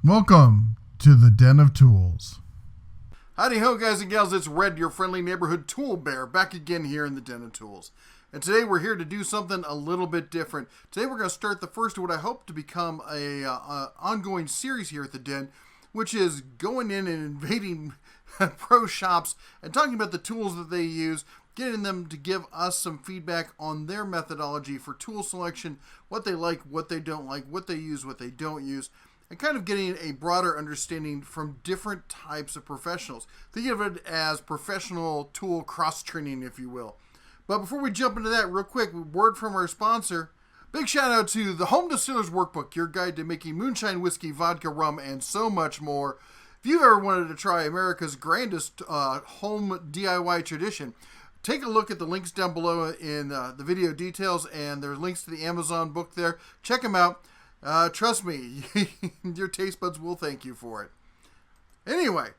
Welcome to the Den of Tools. Howdy ho, guys and gals, it's Red, your friendly neighborhood tool bear, back again here in the Den of Tools. And today we're here to do something a little bit different. Today we're going to start the first of what I hope to become a ongoing series here at the Den, which is going in and invading pro shops and talking about the tools that they use, getting them to give us some feedback on their methodology for tool selection, what they like, what they don't like, what they use, what they don't use, and kind of getting a broader understanding from different types of professionals. Think of it as professional tool cross-training, if you will. But before we jump into that, real quick, word from our sponsor. Big shout out to the Home Distiller's Workbook, your guide to making moonshine, whiskey, vodka, rum, and so much more. If you've ever wanted to try America's grandest home DIY tradition, take a look at the links down below in the video details, and there's links to the Amazon book there. Check them out. Trust me, your taste buds will thank you for it. Anyway,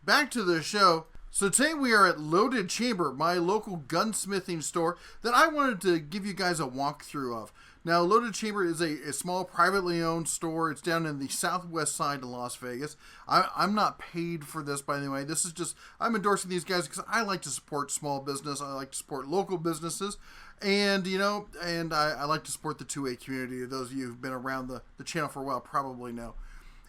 back to the show. So today we are at Loaded Chamber, my local gunsmithing store that I wanted to give you guys a walkthrough of. Now, Loaded Chamber is a small privately owned store. It's down in the southwest side of Las Vegas. I'm not paid for this, by the way. This is just, I'm endorsing these guys because I like to support small business. I like to support local businesses. And, I like to support the 2A community. Those of you who've been around the channel for a while probably know.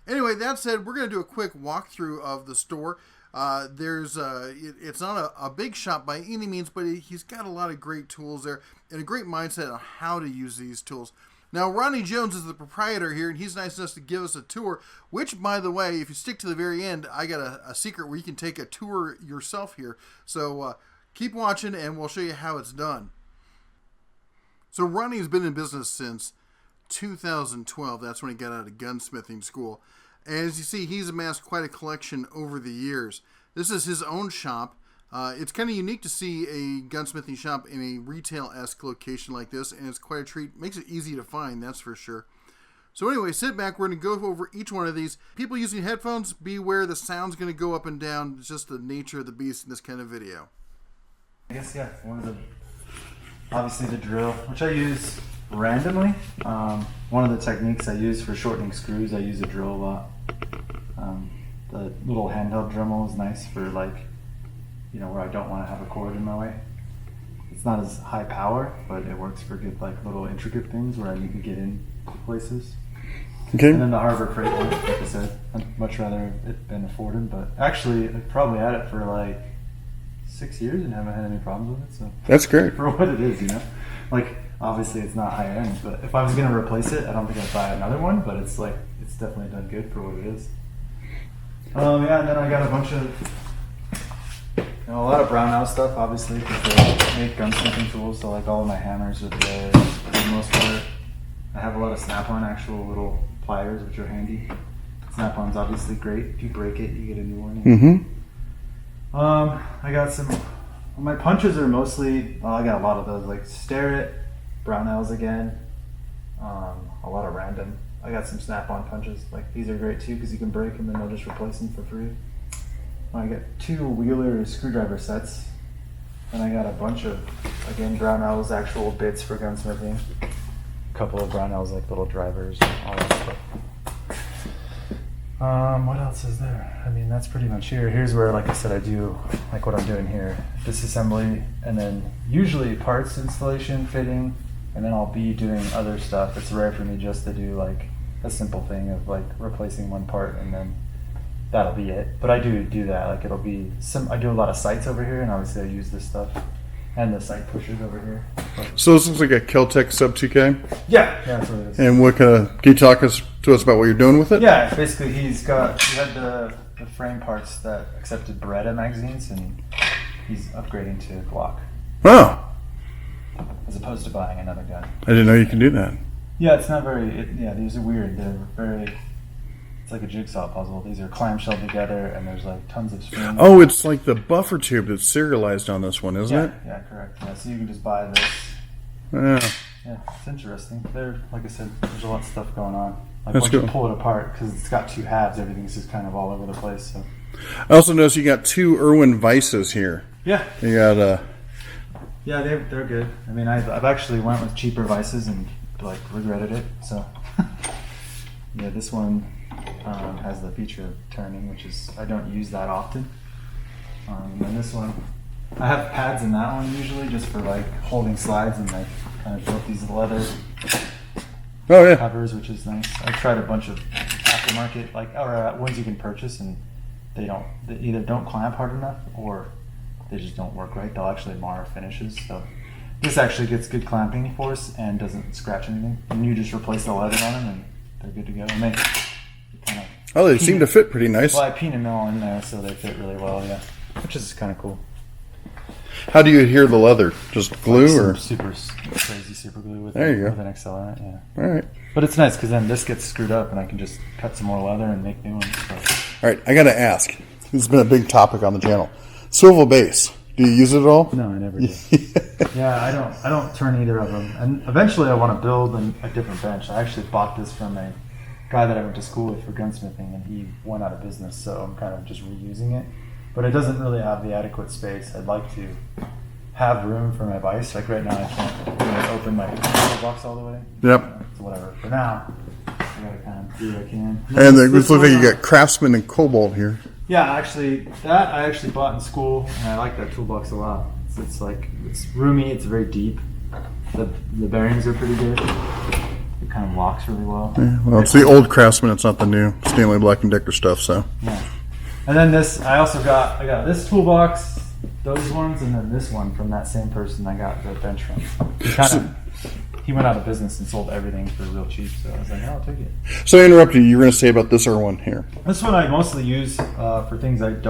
Anyway, that said, we're going to do a quick walkthrough of the store. It's not a big shop by any means, but he's got a lot of great tools there and a great mindset on how to use these tools. Now, Ronnie Jones is the proprietor here, and he's nice enough to give us a tour, which, by the way, if you stick to the very end, I got a secret where you can take a tour yourself here. So keep watching, and we'll show you how it's done. So Ronnie's been in business since 2012. That's when he got out of gunsmithing school. And as you see, he's amassed quite a collection over the years. This is his own shop. It's kind of unique to see a gunsmithing shop in a retail-esque location like this, and it's quite a treat. Makes it easy to find, that's for sure. So anyway, sit back. We're going to go over each one of these. People using headphones, beware the sound's going to go up and down. It's just the nature of the beast in this kind of video. I guess, yeah, obviously the drill, which I use randomly. One of the techniques I use for shortening screws, I use a drill a lot. The little handheld Dremel is nice for where I don't want to have a cord in my way. It's not as high power, but it works for good little intricate things where I need to get in places. Okay. And then the Harbor Freight one, like I said, I'd much rather it been afforded, but actually I probably had it for 6 years and haven't had any problems with it. So That's great. For what it is, obviously it's not high end, but if I was going to replace it, I don't think I'd buy another one, but it's definitely done good for what it is. And then I got a bunch of, a lot of Brownell stuff, obviously, because they make gunsmithing tools, so all of my hammers are there for the most part. I have a lot of Snap-on actual little pliers, which are handy. Snap-on's obviously great. If you break it, you get a new one. Mm-hmm. I got my punches are mostly, I got a lot of those, Starrett, Brownells again, a lot of random. I got some Snap-on punches, these are great too because you can break them and they'll just replace them for free. I got 2 Wheeler screwdriver sets, and I got a bunch of, again, Brownells actual bits for gunsmithing. A couple of Brownells little drivers and all that stuff. What else is there? That's pretty much here. Here's where, like I said, I do what I'm doing here. Disassembly, and then usually parts installation, fitting, and then I'll be doing other stuff. It's rare for me just to do a simple thing of replacing one part and then that'll be it. But I do that. It'll be I do a lot of sights over here, and obviously I use this stuff and the sight pushers over here. So this looks like a Keltec Sub 2K? Yeah, that's what it is. And can you talk to us about what you're doing with it? Yeah, basically he had the frame parts that accepted Beretta magazines, and he's upgrading to Glock. Oh. As opposed to buying another gun. I didn't know you can do that. Yeah, it's not very, these are weird. They're very, it's like a jigsaw puzzle. These are clamshelled together, and there's tons of springs. Oh, it's like the buffer tube that's serialized on this one, isn't it? Yeah, correct. Yeah, so you can just buy this. Yeah. Yeah, it's interesting. Like I said, there's a lot of stuff going on. That's once cool. you pull it apart, because it's got 2 halves, everything's just kind of all over the place. So. I also noticed you got 2 Irwin vices here. Yeah. You got Yeah, they're good. I've actually went with cheaper vices and regretted it. So yeah, this one has the feature of turning, which is I don't use that often. And then this one, I have pads in that one usually just for like holding slides, and like kind of built these leather covers, which is nice. I've tried a bunch of aftermarket or ones you can purchase, and they either don't clamp hard enough or they just don't work right. They'll actually mar finishes. So this actually gets good clamping force and doesn't scratch anything. And you just replace the leather on them, and they're good to go. And they kind of they seem to fit pretty nice. Well, I peanut mill in there, so they fit really well. Yeah, which is kind of cool. How do you adhere the leather? Just glue or super crazy super glue with there you go. With an accelerant? Yeah. All right. But it's nice because then this gets screwed up, and I can just cut some more leather and make new ones. So. All right. I got to ask. This has been a big topic on the channel. Swivel base. Do you use it at all? No, I never do. Yeah, I don't turn either of them. And eventually, I want to build a different bench. I actually bought this from a guy that I went to school with for gunsmithing, and he went out of business, so I'm kind of just reusing it. But it doesn't really have the adequate space. I'd like to have room for my vise. Like right now, I can't really open my toolbox all the way. Yep. So whatever. For now, I gotta kind of do what I can. And it looks like you got Craftsman and Cobalt here. Yeah, actually, that I actually bought in school, and I like that toolbox a lot. It's roomy. It's very deep. The bearings are pretty good. It kind of locks really well. Yeah, well, it's the old Craftsman. It's not the new Stanley Black & Decker stuff. So. Yeah. And then this, I got this toolbox, those ones, and then this one from that same person I got the bench from. He went out of business and sold everything for real cheap, so I was like, I'll take it. So I interrupted you. You were going to say about this one here. This one I mostly use for things it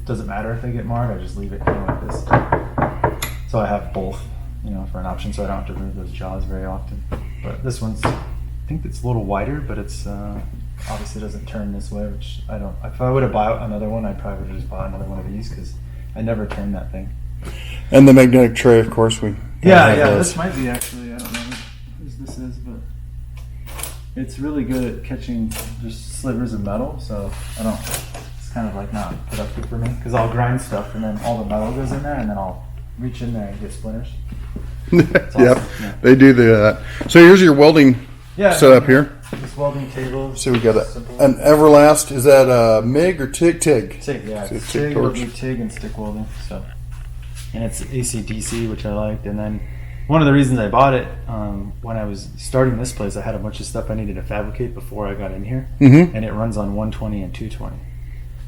doesn't matter if they get marred, I just leave it kind of like this. So I have both, for an option, so I don't have to remove those jaws very often. But this one's, I think it's a little wider, but it's obviously doesn't turn this way, which I don't. If I would have bought another one, I probably would have just bought another one of these because I never turn that thing. And the magnetic tray, of course, this might be actually, I don't know whose this is, but it's really good at catching just slivers of metal, so it's kind of like not productive for me because I'll grind stuff and then all the metal goes in there and then I'll reach in there and get splinters. Yep, yeah. They do that. So here's your welding setup here. This welding table. So we got an Everlast. Is that a MIG or TIG? TIG. TIG, yeah. It's TIG, it'll be TIG and stick welding. So, and it's AC/DC, which I liked. And then one of the reasons I bought it when I was starting this place, I had a bunch of stuff I needed to fabricate before I got in here, and it runs on 120 and 220.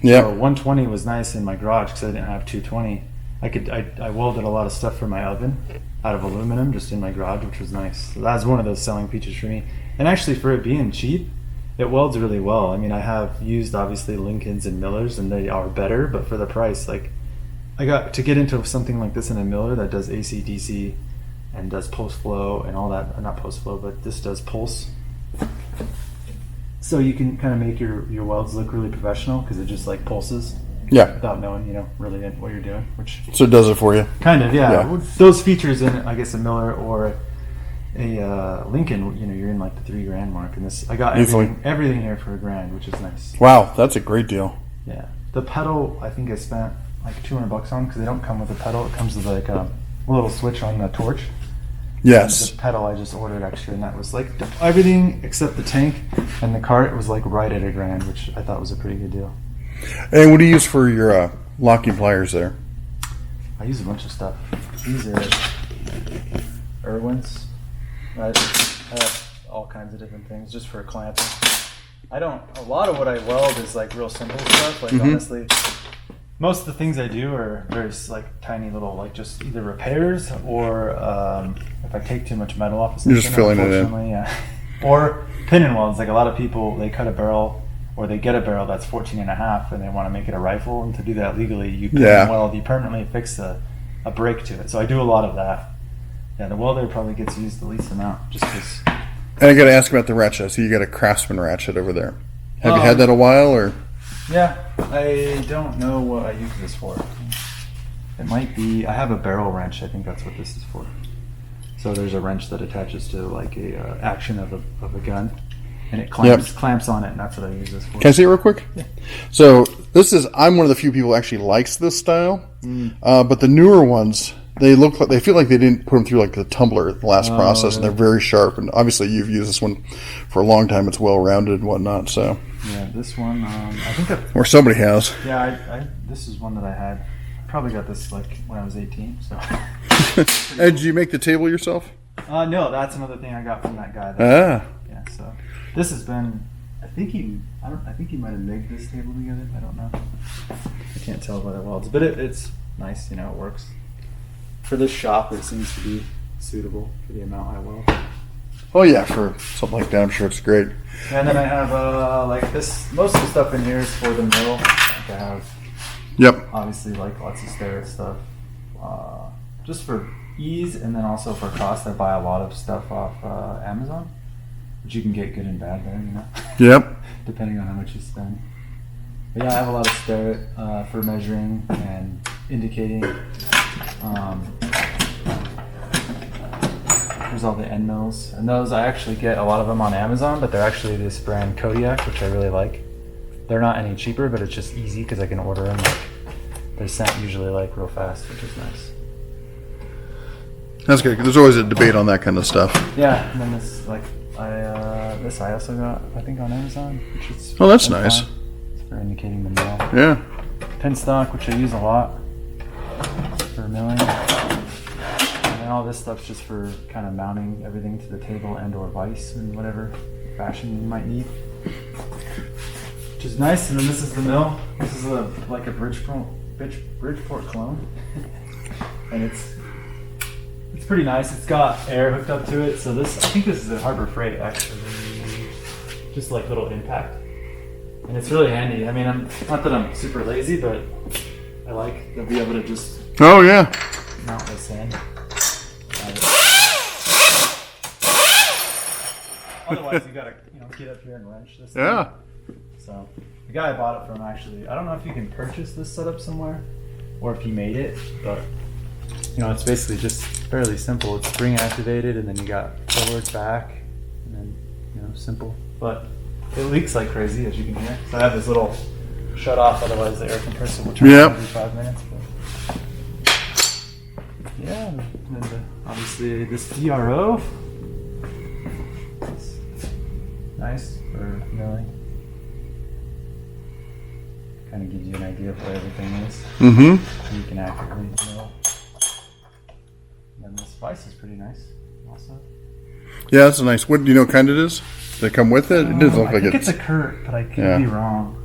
Yeah. So 120 was nice in my garage because I didn't have 220. I welded a lot of stuff for my oven out of aluminum just in my garage, which was nice. So that was one of those selling features for me. And actually, for it being cheap, it welds really well. I mean, I have used obviously Lincolns and Millers, and they are better. But for the price, like I got to get into something like this in a Miller that does AC/DC and does pulse flow and all that. Not pulse flow, but this does pulse. So you can kind of make your welds look really professional because it just like pulses. Yeah. Without knowing, really what you're doing, which so it does it for you. Kind of, yeah. With those features in, I guess, a Miller or a Lincoln, you're in like the $3,000 mark, and this I got everything here for $1,000, which is nice. Wow, that's a great deal. Yeah, the pedal I think I spent like $200 on because they don't come with a pedal. It comes with like a little switch on the torch. Yes. And the pedal I just ordered extra, and that was like everything except the tank and the cart was like right at $1,000, which I thought was a pretty good deal. And what do you use for your locking pliers there? I use a bunch of stuff. These are Irwins. I have all kinds of different things just for clamping. A lot of what I weld is like real simple stuff. Like honestly, most of the things I do are very like tiny little like just either repairs or if I take too much metal off of something, you're just filling it in. Yeah. Or pin and welds. Like a lot of people, they cut a barrel or they get a barrel that's 14.5 and they want to make it a rifle, and to do that legally, you pin and weld, you permanently fix a break to it. So I do a lot of that. Yeah, the welder probably gets used the least amount, just because. And I got to ask about the ratchet. So you got a Craftsman ratchet over there. Have you had that a while, or? Yeah, I don't know what I use this for. It might be. I have a barrel wrench. I think that's what this is for. So there's a wrench that attaches to like a action of a gun, and it clamps on it, and that's what I use this for. Can I see it real quick? Yeah. So I'm one of the few people who actually likes this style, but the newer ones they look like they feel like they didn't put them through like the tumbler the last process, and really? they're very sharp. And obviously, you've used this one for a long time; it's well rounded and whatnot. So, Yeah, this one, I think or somebody has. I this is one that I had. I probably got this like when I was 18. So. And did you make the table yourself? No, that's another thing I got from that guy. Yeah, so this has been. I think he might have made this table together. I don't know. I can't tell by the welds, but it's nice. You know, it works. For this shop, it seems to be suitable for the amount I weld. Oh yeah, for something like that, I'm sure it's great. And then I have like this. Most of the stuff in here is for the mill. Like I have. Yep. Obviously, like lots of stair stuff, just for ease, and then also for cost. I buy a lot of stuff off Amazon, which you can get good and bad there, you know. Yep. Depending on how much you spend. But yeah, I have a lot of stair for measuring and indicating. There's all the end mills, and those I actually get a lot of them on Amazon, but they're actually this brand Kodiak, which I really like. They're not any cheaper, but it's just easy because I can order them. Like, they're sent usually like real fast, which is nice. That's good. 'Cause there's always a debate on that kind of stuff. Yeah, and then this like I also got I think on Amazon, which is Oh, that's nice. fine. It's for indicating the mill. Yeah. Pin stock, which I use a lot for milling. And then all this stuff's just for kind of mounting everything to the table and or vise in whatever fashion you might need. Which is nice. And then this is the mill. This is like a Bridgeport clone. And it's pretty nice. It's got air hooked up to it. So I think this is a Harbor Freight actually. Just like little impact. And it's really handy. I mean, not that I'm super lazy, but I like to be able to just Oh yeah. mount this in. Otherwise, you gotta get up here and wrench this. Yeah. thing. So the guy I bought it from actually, I don't know if you can purchase this setup somewhere or if he made it, but it's basically just fairly simple. It's spring activated, and then you got forward, back, and then simple. But it leaks like crazy, as you can hear. So I have this little shut off, otherwise the air compressor will turn on every 5 minutes. But yeah, and then obviously this DRO. It's nice for milling. Kind of gives you an idea of where everything is. Mm-hmm. You can accurately mill. And this vise is pretty nice also. Yeah, that's a nice. What do you know? What kind it is? They come with it. It doesn't look I like think it's. it's a Kurt, but I could be wrong.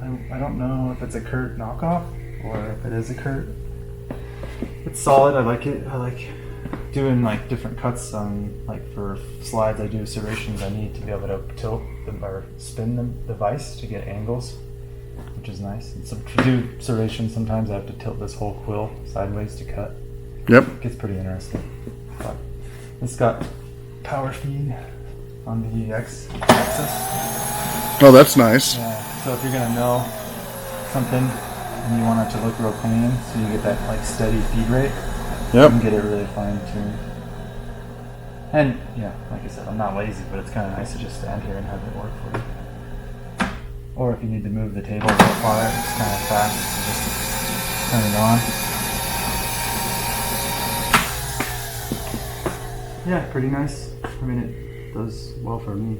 I don't know if it's a Kurt knockoff or if it is a Kurt. It's solid. I like it. I like doing like different cuts on for slides. I do serrations. I need to be able to tilt them or spin the vise to get angles, which is nice. And to do serrations, sometimes I have to tilt this whole quill sideways to cut. Yep. It gets pretty interesting. But it's got power feed on the axis. Oh, that's nice. Yeah. So if you're gonna mill something and you want it to look real clean, so you get that steady feed rate, you Yep. can get it really fine tuned. And yeah, like I said, I'm not lazy, but it's kind of nice to just stand here and have it work for you. Or if you need to move the table real far, it's kind of fast. You just turn it on. Yeah, pretty nice. I mean, it does well for me.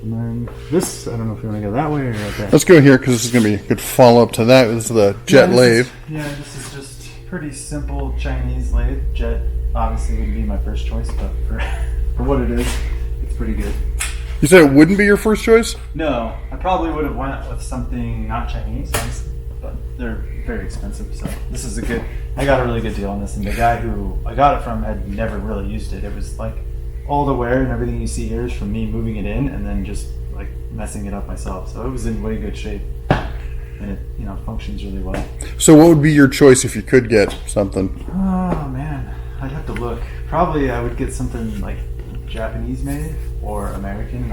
And then this, I don't know if you want to go that way or right there. Let's go here because this is going to be a good follow up to that. This is the jet lathe. This is just pretty simple Chinese lathe. Jet obviously would be my first choice, but for what it is, it's pretty good. You said it wouldn't be your first choice? No, I probably would have went with something not Chinese, honestly, but they're very expensive. So this is I got a really good deal on this, and the guy who I got it from had never really used it. It was like all the wear and everything you see here is from me moving it in and then just like messing it up myself. So it was in way good shape, and it functions really well. So what would be your choice if you could get something? Oh man, I'd have to look. Probably I would get something like Japanese made or American.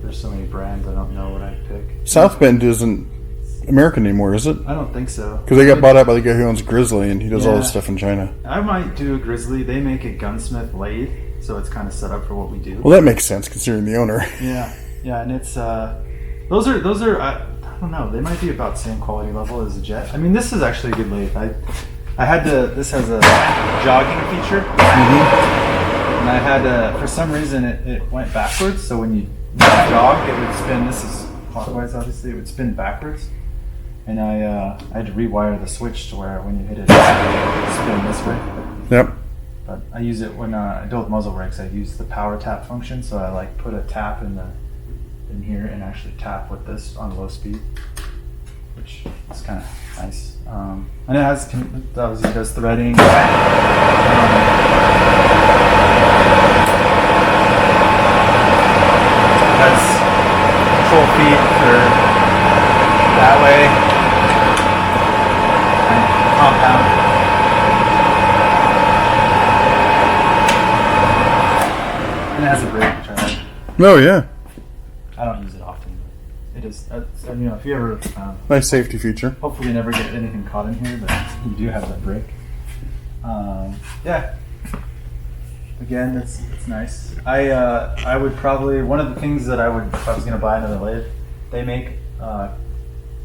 There's so many brands, I don't know what I'd pick. South Bend isn't American anymore, is it? I don't think so. Because they got bought out by the guy who owns Grizzly, and he does all this stuff in China. I might do a Grizzly. They make a Gunsmith lathe, so it's kind of set up for what we do. Well, that makes sense considering the owner. Yeah, and it's those are I don't know. They might be about the same quality level as a Jet. I mean, this is actually a good lathe. I had to. This has a jogging feature, and I had to. For some reason, it went backwards. So when you jog, it would spin. This is clockwise, obviously. It would spin backwards, and I had to rewire the switch to where when you hit it, it would spin this way. Yep. But I use it when I do with muzzle brakes. I use the power tap function, so I like put a tap in here and actually tap with this on low speed, which is kind of nice. And it obviously does threading. Has control feet for that way. And compound. And it has a brake, which I like. Oh yeah. I don't use it often, but it is. If you ever, Nice safety feature. hopefully you never get anything caught in here, but you do have that brake. Yeah. Again, it's nice. I would probably, one of the things that I would, if I was going to buy another lathe, they make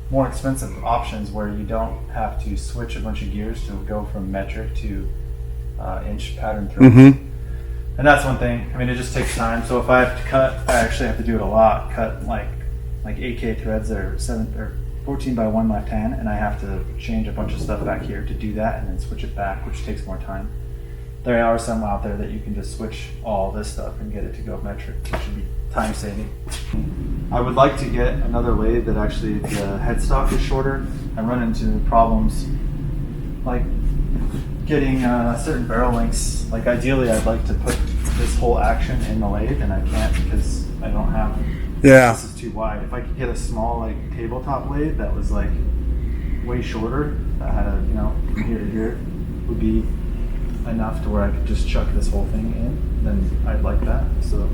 more expensive options where you don't have to switch a bunch of gears to go from metric to inch pattern threads. And that's one thing. I mean, it just takes time. So if I have to cut, I actually have to do it a lot. Cut like 8K threads that are 14 by 1 by 10, and I have to change a bunch of stuff back here to do that, and then switch it back, which takes more time. There are some out there that you can just switch all this stuff and get it to go metric, which should be time saving. I would like to get another lathe that actually the headstock is shorter. I run into problems like getting certain barrel lengths. Like ideally, I'd like to put this whole action in the lathe, and I can't because I don't have. Yeah. This is too wide. If I could get a small like tabletop lathe that was like way shorter, that had a from here to here, would be enough to where I could just chuck this whole thing in. Then I'd like that. So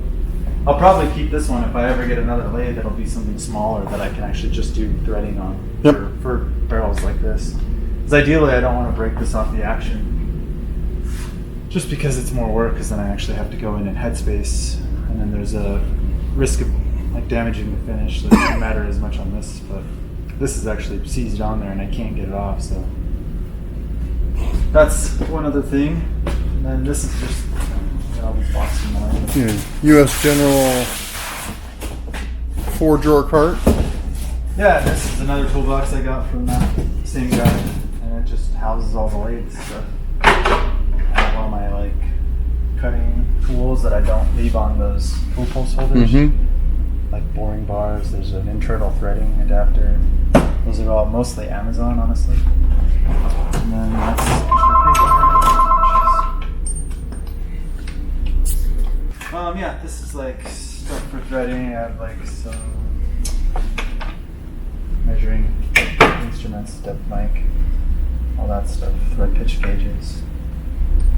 I'll probably keep this one. If I ever get another lathe, it'll be something smaller that I can actually just do threading on for barrels like this. Because ideally, I don't want to break this off the action, just because it's more work. Because then I actually have to go in headspace, and then there's a risk of like damaging the finish. So it doesn't matter as much on this, but this is actually seized on there, and I can't get it off. So that's one other thing. And then this is just this box in mind. U.S. General 4-drawer cart. Yeah, this is another toolbox I got from that same guy, and it just houses all the lathe stuff. I have all my like cutting tools that I don't leave on those tool post holders, like boring bars. There's an internal threading adapter. Those are all mostly Amazon, honestly. And then that's extra paper. Yeah, this is like stuff for threading. I have like some measuring instruments, depth mic, all that stuff. Thread pitch gauges.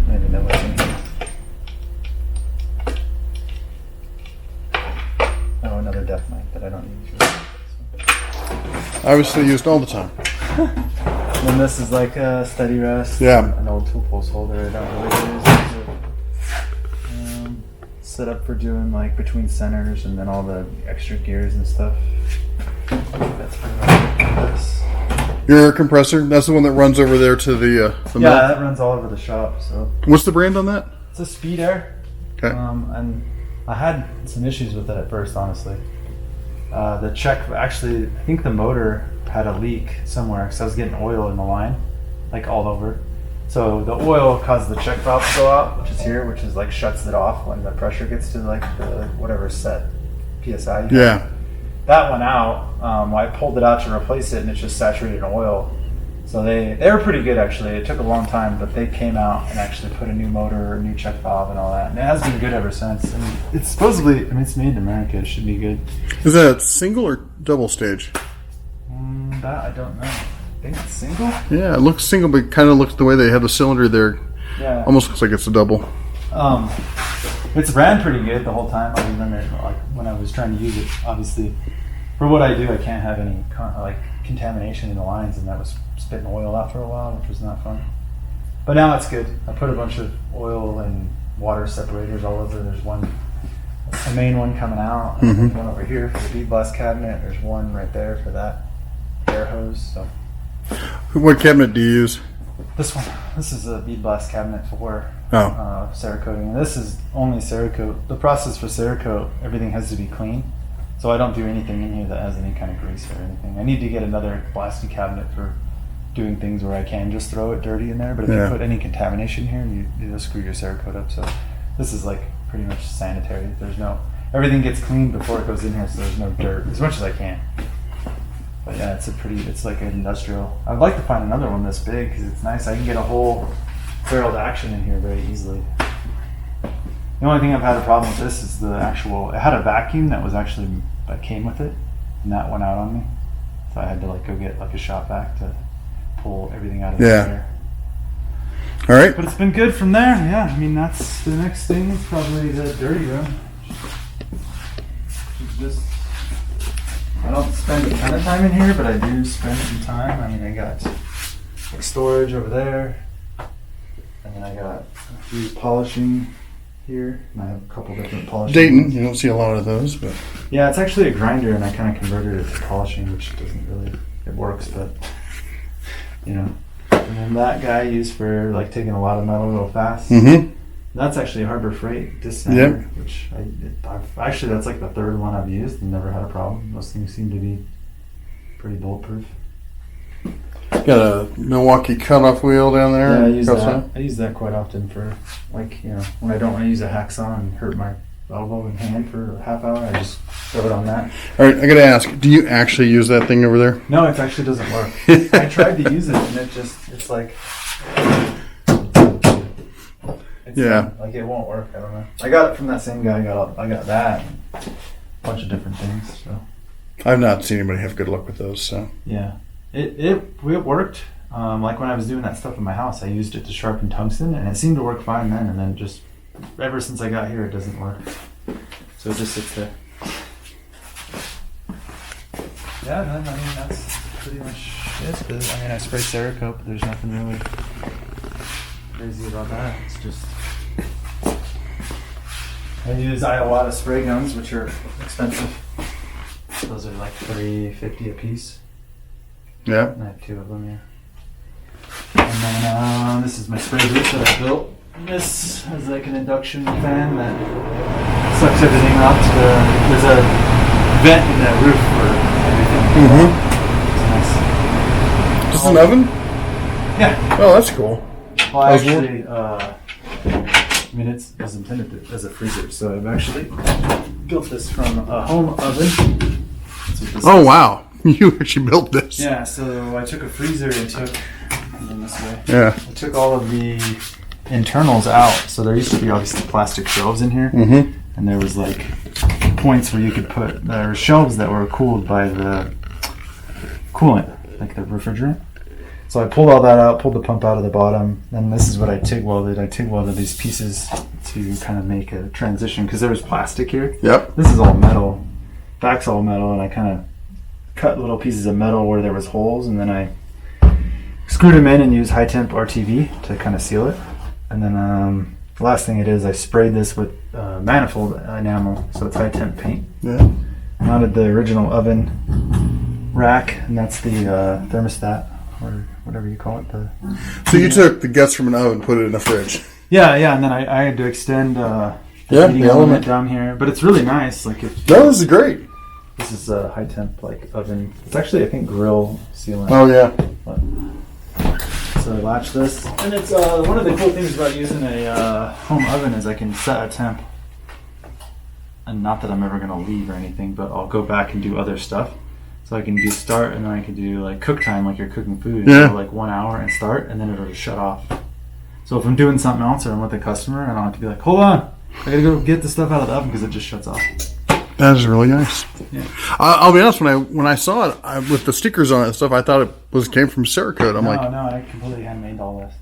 I don't even know what's in here. Oh, another depth mic that I don't use. Obviously used all the time. And then this is like a steady rest. Yeah. An old tool post holder. I don't really use it. Set up for doing like between centers and then all the extra gears and stuff. That's pretty much this. Your compressor, that's the one that runs over there to the mill? Yeah, that runs all over the shop. So What's the brand on that? it's a Speed Air. Okay. And I had some issues with it at first, honestly. The check, actually, I think the motor had a leak somewhere because I was getting oil in the line, like all over. So the oil caused the check valve to go out, which is here, which is like shuts it off when the pressure gets to like the whatever set PSI. Yeah. That went out. I pulled it out to replace it, and it's just saturated in oil. So they were pretty good, actually. It took a long time, but they came out and actually put a new motor, a new check valve, and all that. And it has been good ever since. And it's supposedly, it's made in America. It should be good. Is that single or double stage? That I don't know. I think it's single. Yeah, it looks single, but kind of looks the way they have the cylinder there. Yeah. Almost looks like it's a double. It's ran pretty good the whole time. Other than like when I was trying to use it, obviously, for what I do, I can't have any contamination in the lines, and that was spitting oil out for a while, which was not fun. But now it's good. I put a bunch of oil and water separators all over. There's a main one coming out, and there's one over here for the bead blast cabinet. There's one right there for that air hose. So What cabinet do you use? This one. This is a bead blast cabinet for Oh. Cerakoting. And this is only Cerakote. The process for Cerakote, everything has to be clean. So I don't do anything in here that has any kind of grease or anything. I need to get another blasting cabinet for doing things where I can just throw it dirty in there. But if you put any contamination here, you'll screw your Cerakote up. So this is like pretty much sanitary. There's no, everything gets cleaned before it goes in here, so there's no dirt, as much as I can. But yeah, it's like an industrial. I'd like to find another one this big because it's nice. I can get a whole barreled action in here very easily. The only thing I've had a problem with this is the actual, it had a vacuum that came with it, and that went out on me. So I had to like go get like a shop vac to pull everything out of there. All right. But it's been good from there. Yeah, I mean, that's the next thing is probably the dirty room. Just, I don't spend a ton of time in here, but I do spend some time. I mean, I got like storage over there, and then I got a few polishing here, and I have a couple different polishing. Dayton, ones. you don't see a lot of those, but Yeah, it's actually a grinder, and I kind of converted it to polishing, which doesn't really, it works, but you know. And then that guy I use for like taking a lot of metal real fast. mm-hmm. That's actually a Harbor Freight disc sander, which I've actually, that's like the third one I've used and never had a problem. Those things seem to be pretty bulletproof. Got a Milwaukee cutoff wheel down there. Yeah, I use across that. I use that quite often for, like, you know, when I don't want to use a hacksaw and hurt my elbow and hand for a half hour, I just throw it on that. All right, I got to ask, do you actually use that thing over there? No, it actually doesn't work. I tried to use it and it's like, it's like it won't work. I don't know. I got it from that same guy. I got that and a bunch of different things. So I've not seen anybody have good luck with those. So yeah, it worked. Like when I was doing that stuff in my house, I used it to sharpen tungsten, and it seemed to work fine then. And then just ever since I got here, it doesn't work. So it just sits there. Yeah, then I mean that's pretty much it. I mean I spray Cerakote, but there's nothing really crazy about that. It's just I use Iowata spray guns, which are expensive. Those are like $3.50 a piece. yeah. And I have two of them here. And then this is my spray booth that I built. This is like an induction fan that sucks everything up to there's a vent in the roof for everything. Mm-hmm. It's nice. Is this an oven? Yeah. Oh, that's cool. Well, I actually, I mean, it was intended as a freezer, so I've actually built this from a home oven. That's what this Oh, is. wow. You actually built this. Yeah, so I took a freezer and this way. Yeah. I took all of the internals out. So there used to be obviously plastic shelves in here, Mm-hmm. and there was like points where you could put, there were shelves that were cooled by the coolant, like the refrigerant. So I pulled all that out, pulled the pump out of the bottom, and this is what I TIG welded. I TIG welded these pieces to kind of make a transition because there was plastic here. Yep. This is all metal, back's all metal, and I kind of cut little pieces of metal where there was holes, and then I screwed them in and used high temp RTV to kind of seal it. And then the last thing it is, I sprayed this with manifold enamel, so it's high temp paint. Yeah. Mounted the original oven rack, and that's the thermostat, or whatever you call it. So you took the guts from an oven, put it in the fridge. Yeah, and then I had to extend the Yeah, heating the element element. down here, but it's really nice. Like if No, this is great. this is a high temp like oven. It's actually I think grill sealant. Oh, yeah. So I latch this, and it's one of the cool things about using a home oven is I can set a temp, and not that I'm ever gonna leave or anything, but I'll go back and do other stuff. So I can do start, and then I can do like cook time, like you're cooking food. Yeah. So like 1 hour and start, and then it'll just shut off. So if I'm doing something else or I'm with a customer, I don't have to be like, hold on, I gotta go get the stuff out of the oven because it just shuts off. That is really nice. Yeah. I'll be honest, when I saw it with the stickers on it and stuff, I thought it came from Cerakote. I'm No, like, I completely handmade all this.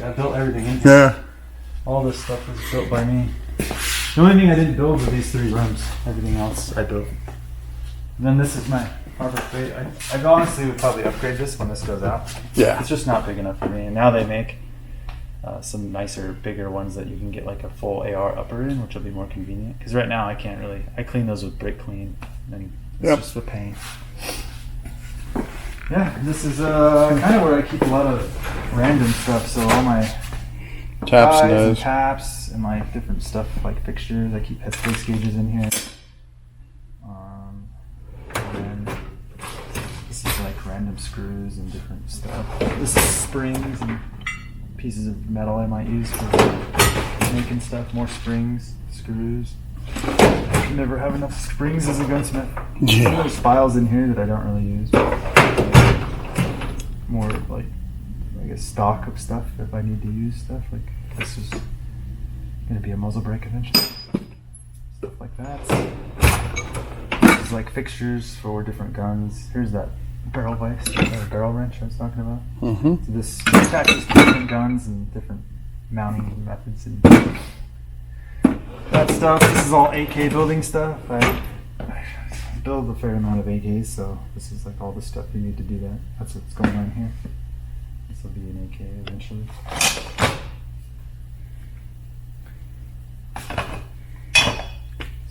I built everything in here. yeah. All this stuff was built by me. The only thing I didn't build were these 3 rooms. Everything else I built. And then this is my Harbor Freight. I honestly would probably upgrade this when this goes out. Yeah. It's just not big enough for me. And now they make some nicer, bigger ones that you can get like a full AR upper in, which will be more convenient. Because right now I can't really. I clean those with brake clean, and it's Yep. just a pain. Yeah, this is kind of where I keep a lot of random stuff. So all my Taps and guides and those. taps and like different stuff like fixtures. I keep headspace gauges in here. And then this is like random screws and different stuff. This is springs and pieces of metal I might use for making stuff. More springs, screws. You never have enough springs as a gunsmith. Yeah. There's files in here that I don't really use. More like I guess stock of stuff if I need to use stuff. Like this is gonna be a muzzle brake eventually. Stuff like that. This is like fixtures for different guns. Here's that barrel vise or barrel wrench I was talking about. Mm-hmm. So this attaches to different guns and different mounting methods and that stuff. This is all AK building stuff. I build a fair amount of AKs, so this is like all the stuff you need to do that. That's what's going on here. This will be an AK eventually.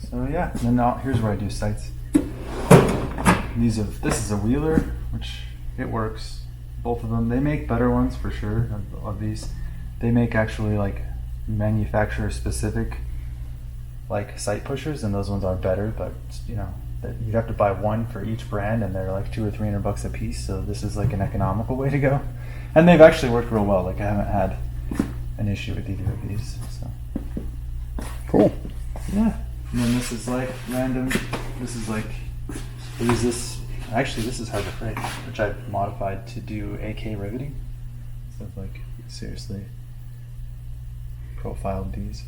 So yeah, and then now here's where I do sights. This is a Wheeler, which it works. Both of them. They make better ones for sure of these. They make actually like manufacturer specific like sight pushers, and those ones are better, but you know you'd have to buy one for each brand, and they're like $200 or $300 a piece. So this is like an economical way to go, and they've actually worked real well. Like I haven't had an issue with either of these. So Cool. yeah, and then this is like random. This is like I use this. Actually, this is Harbor Freight, which I've modified to do AK riveting. So like seriously profiled these.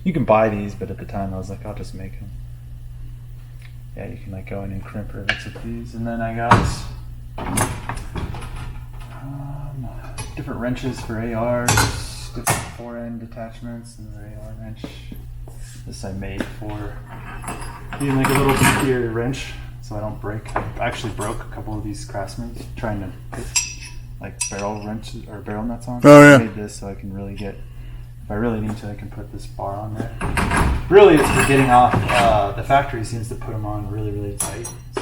You can buy these, but at the time I was like, I'll just make them. Yeah, you can like go in and crimp rivets with these. And then I got different wrenches for ARs, different fore-end attachments, and the AR wrench. This I made for being like a little beefier wrench, so I don't break. I actually broke a couple of these Craftsman trying to put like barrel wrenches or barrel nuts on. Oh, yeah. I made this so I can really get. If I really need to, I can put this bar on there. Really, it's for getting off. The factory seems to put them on really, really tight. So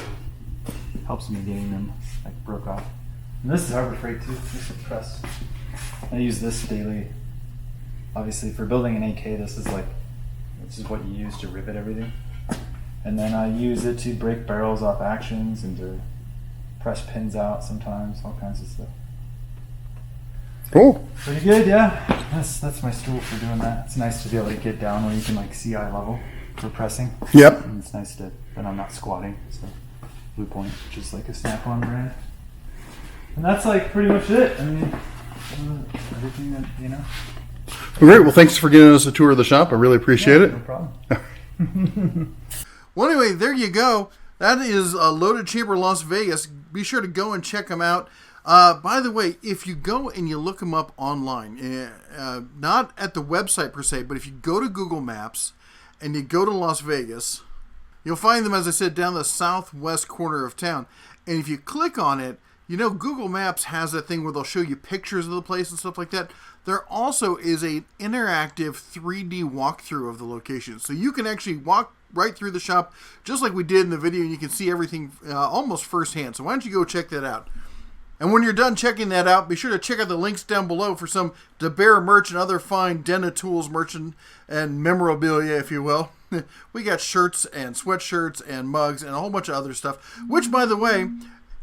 it helps me getting them like broke off. And this is Harbor Freight too. This is press. I use this daily. Obviously, for building an AK, this is what you use to rivet everything. And then I use it to break barrels off actions and to press pins out sometimes. All kinds of stuff. Cool. Pretty good, yeah. That's my stool for doing that. It's nice to be able to get down where you can like see eye level for pressing. Yep. And it's nice that I'm not squatting. So Blue Point, which is like a Snap-on brand. And that's like pretty much it. I mean, everything that you know. Well, great. Well, thanks for giving us a tour of the shop. I really appreciate it. No problem. Well, anyway, there you go. That is Loaded Chamber Las Vegas. Be sure to go and check them out. By the way, if you go and you look them up online, not at the website per se, but if you go to Google Maps and you go to Las Vegas, you'll find them, as I said, down the southwest corner of town. And if you click on it, you know, Google Maps has that thing where they'll show you pictures of the place and stuff like that. There also is an interactive 3D walkthrough of the location. So you can actually walk right through the shop, just like we did in the video, and you can see everything almost firsthand. So why don't you go check that out? And when you're done checking that out, be sure to check out the links down below for some DeBear merch and other fine Den Tools merch and memorabilia, if you will. We got shirts and sweatshirts and mugs and a whole bunch of other stuff. Which, by the way,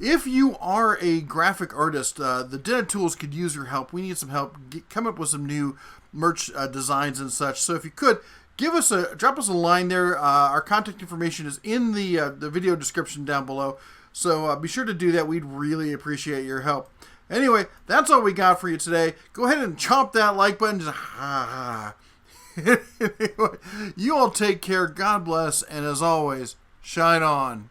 if you are a graphic artist, the Den Tools could use your help. We need some help. Come up with some new merch designs and such. So if you could, drop us a line there. Our contact information is in the video description down below. So be sure to do that. We'd really appreciate your help. Anyway, that's all we got for you today. Go ahead and chomp that like button. Anyway, you all take care. God bless. And as always, shine on.